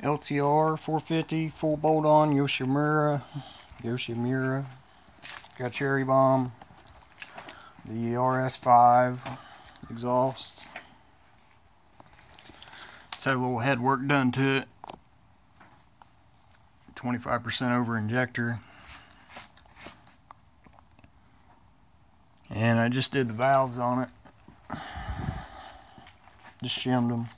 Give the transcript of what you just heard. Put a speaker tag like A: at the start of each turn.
A: LTR 450 full bolt on yoshimura. Got cherry bomb. The RS5 exhaust. It's had a little head work done to it. 25% over injector. And I just did the valves on it. Just shimmed them.